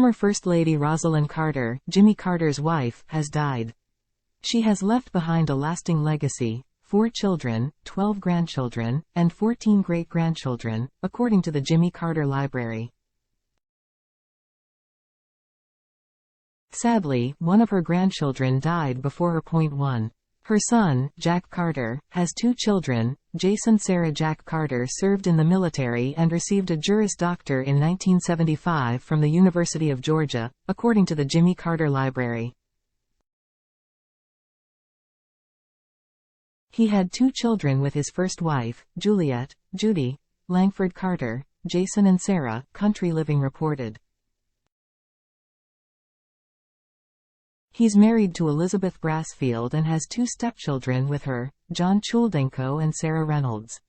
Former First Lady Rosalynn Carter, Jimmy Carter's wife, has died. She has left behind a lasting legacy: 4 children, 12 grandchildren, and 14 great-grandchildren, according to the Jimmy Carter Library. Sadly, one of her grandchildren died before her. 1. Her son, Jack Carter, has 2 children. Jason Sarah Jack Carter served in the military and received a Juris Doctor in 1975 from the University of Georgia, according to the Jimmy Carter Library. He had 2 children with his first wife, Juliet, Judy Langford Carter. Jason and Sarah, Country Living reported. He's married to Elizabeth Brassfield and has 2 stepchildren with her, John Chuldenko and Sarah Reynolds.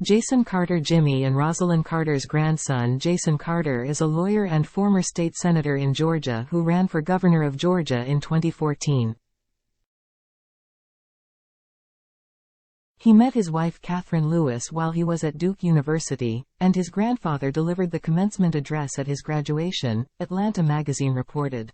Jason Carter. Jimmy and Rosalynn Carter's grandson Jason Carter is a lawyer and former state senator in Georgia who ran for governor of Georgia in 2014. He met his wife Catherine Lewis while he was at Duke University, and his grandfather delivered the commencement address at his graduation, Atlanta magazine reported.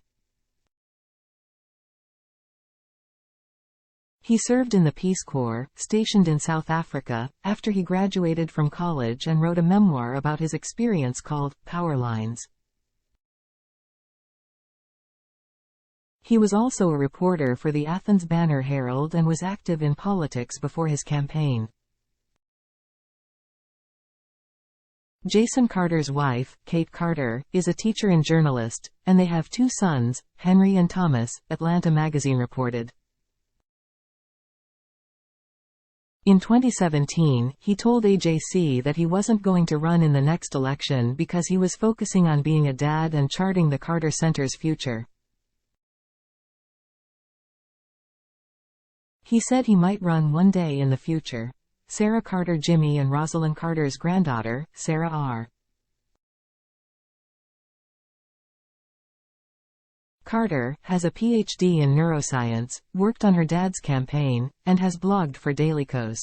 He served in the Peace Corps, stationed in South Africa, after he graduated from college, and wrote a memoir about his experience called Power Lines. He was also a reporter for the Athens Banner-Herald and was active in politics before his campaign. Jason Carter's wife, Kate Carter, is a teacher and journalist, and they have 2 sons, Henry and Thomas, Atlanta magazine reported. In 2017, he told AJC that he wasn't going to run in the next election because he was focusing on being a dad and charting the Carter Center's future. He said he might run one day in the future. Sarah Carter. Jimmy and Rosalynn Carter's granddaughter, Sarah R. Carter, has a PhD in neuroscience, worked on her dad's campaign, and has blogged for Dailycos.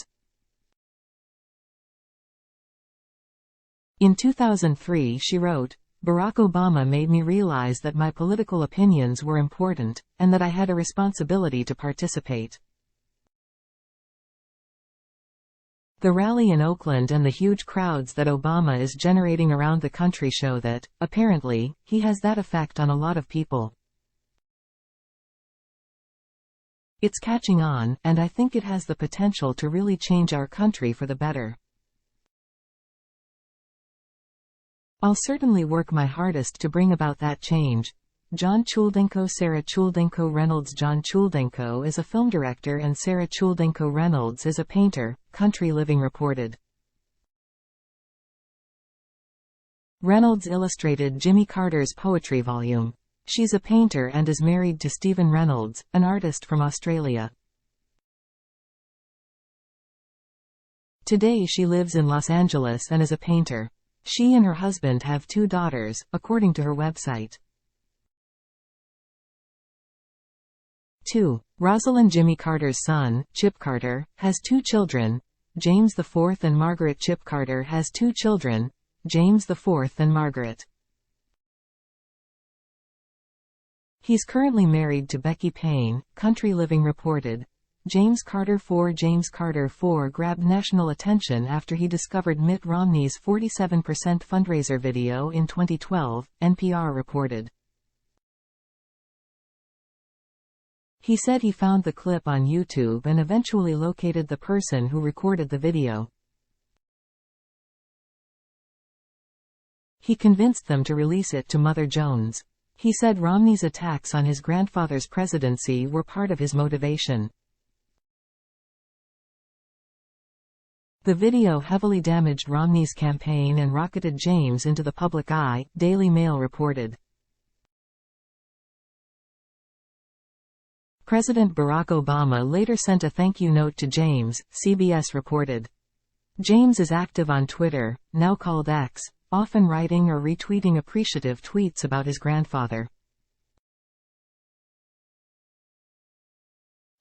In 2003 she wrote, "Barack Obama made me realize that my political opinions were important, and that I had a responsibility to participate." The rally in Oakland and the huge crowds that Obama is generating around the country show that, apparently, he has that effect on a lot of people. It's catching on, and I think it has the potential to really change our country for the better. I'll certainly work my hardest to bring about that change. John Chuldenko. Sarah Chuldenko Reynolds. John Chuldenko is a film director and Sarah Chuldenko Reynolds is a painter, Country Living reported. Reynolds illustrated Jimmy Carter's poetry volume. She's a painter and is married to Stephen Reynolds, an artist from Australia. Today she lives in Los Angeles and is a painter. She and her husband have 2 daughters, according to her website. 2. Rosalynn. Jimmy Carter's son, Chip Carter, has 2 children. James IV and Margaret. Chip Carter has 2 children, James IV and Margaret. He's currently married to Becky Payne, Country Living reported. James Carter IV grabbed national attention after he discovered Mitt Romney's 47% fundraiser video in 2012, NPR reported. He said he found the clip on YouTube and eventually located the person who recorded the video. He convinced them to release it to Mother Jones. He said Romney's attacks on his grandfather's presidency were part of his motivation. The video heavily damaged Romney's campaign and rocketed James into the public eye, Daily Mail reported. President Barack Obama later sent a thank you note to James, CBS reported. James is active on Twitter, now called X, often writing or retweeting appreciative tweets about his grandfather.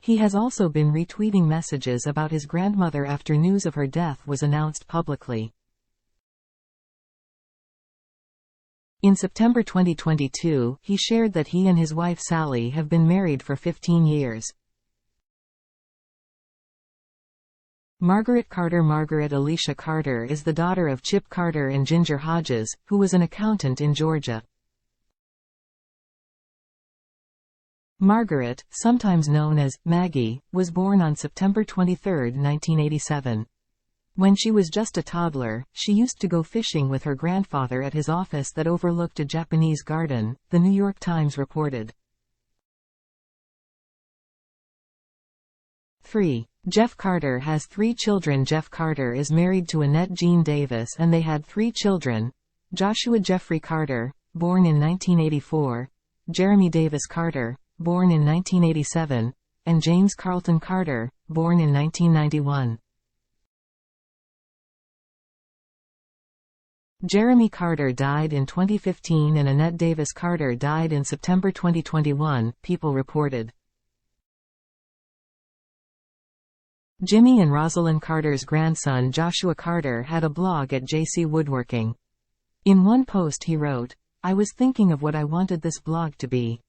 He has also been retweeting messages about his grandmother after news of her death was announced publicly. In September 2022, he shared that he and his wife Sally have been married for 15 years. Margaret Carter. Margaret Alicia Carter is the daughter of Chip Carter and Ginger Hodges, who was an accountant in Georgia. Margaret, sometimes known as Maggie, was born on September 23, 1987. When she was just a toddler, she used to go fishing with her grandfather at his office that overlooked a Japanese garden, the New York Times reported. 3. Jeff Carter has 3 children. Jeff Carter is married to Annette Jean Davis and they had 3 children: Joshua Jeffrey Carter, born in 1984, Jeremy Davis Carter, born in 1987, and James Carlton Carter, born in 1991. Jeremy Carter died in 2015 and Annette Davis Carter died in September 2021, People reported. Jimmy and Rosalynn Carter's grandson Joshua Carter had a blog at JC Woodworking. In one post he wrote, "I was thinking of what I wanted this blog to be.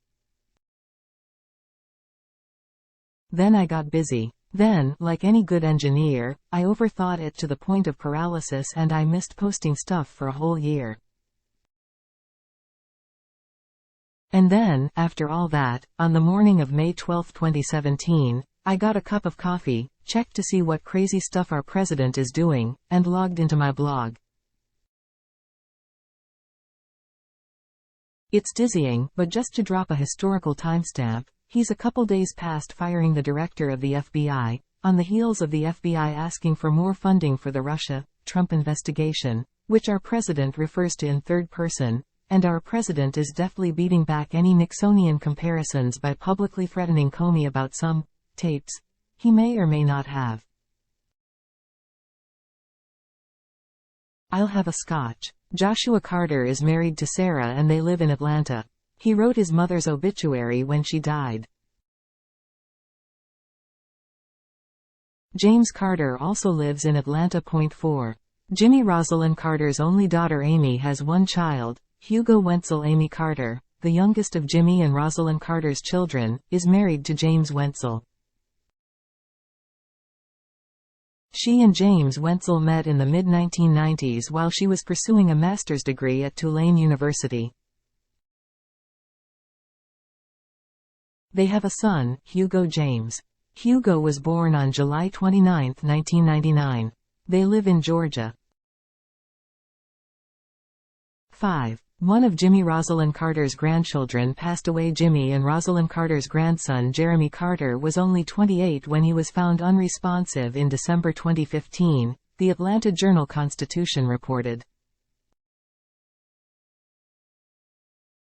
Then I got busy. Then, like any good engineer, I overthought it to the point of paralysis and I missed posting stuff for a whole year. And then, after all that, on the morning of May 12, 2017, I got a cup of coffee, checked to see what crazy stuff our president is doing, and logged into my blog. It's dizzying, but just to drop a historical timestamp, he's a couple days past firing the director of the FBI, on the heels of the FBI asking for more funding for the Russia-Trump investigation, which our president refers to in third person, and our president is deftly beating back any Nixonian comparisons by publicly threatening Comey about some tapes he may or may not have. I'll have a scotch. Joshua Carter is married to Sarah and they live in Atlanta. He wrote his mother's obituary when she died. James Carter also lives in Atlanta. 4. Jimmy. Rosalynn Carter's only daughter Amy has 1 child, Hugo Wenzel. Amy Carter, the youngest of Jimmy and Rosalynn Carter's children, is married to James Wenzel. She and James Wenzel met in the mid-1990s while she was pursuing a master's degree at Tulane University. They have a son, Hugo James. Hugo was born on July 29, 1999. They live in Georgia. 5. One of Jimmy Rosalynn Carter's grandchildren passed away. Jimmy and Rosalynn Carter's grandson Jeremy Carter was only 28 when he was found unresponsive in December 2015, the Atlanta Journal-Constitution reported.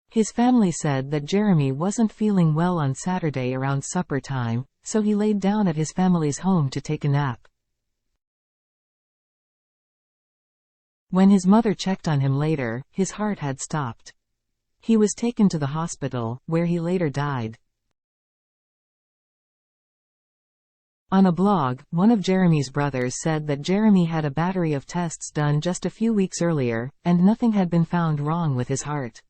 His family said that Jeremy wasn't feeling well on Saturday around supper time, so he laid down at his family's home to take a nap. When his mother checked on him later, his heart had stopped. He was taken to the hospital, where he later died. On a blog, one of Jeremy's brothers said that Jeremy had a battery of tests done just a few weeks earlier, and nothing had been found wrong with his heart.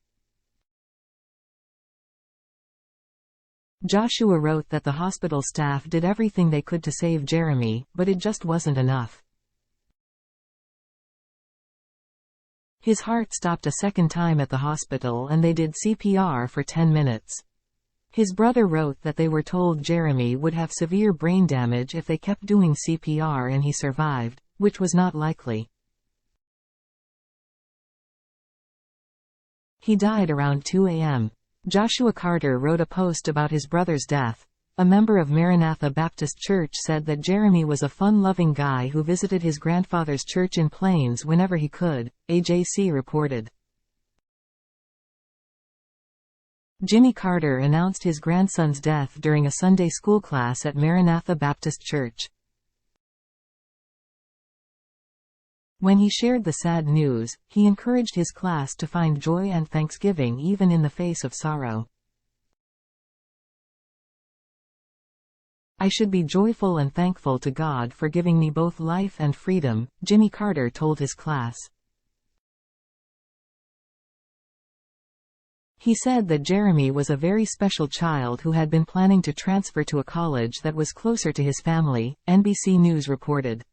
Joshua wrote that the hospital staff did everything they could to save Jeremy, but it just wasn't enough. His heart stopped a second time at the hospital and they did CPR for 10 minutes. His brother wrote that they were told Jeremy would have severe brain damage if they kept doing CPR and he survived, which was not likely. He died around 2 a.m. Joshua Carter wrote a post about his brother's death. A member of Maranatha Baptist Church said that Jeremy was a fun-loving guy who visited his grandfather's church in Plains whenever he could, AJC reported. Jimmy Carter announced his grandson's death during a Sunday school class at Maranatha Baptist Church. When he shared the sad news, he encouraged his class to find joy and thanksgiving even in the face of sorrow. I should be joyful and thankful to God for giving me both life and freedom, Jimmy Carter told his class. He said that Jeremy was a very special child who had been planning to transfer to a college that was closer to his family, NBC News reported.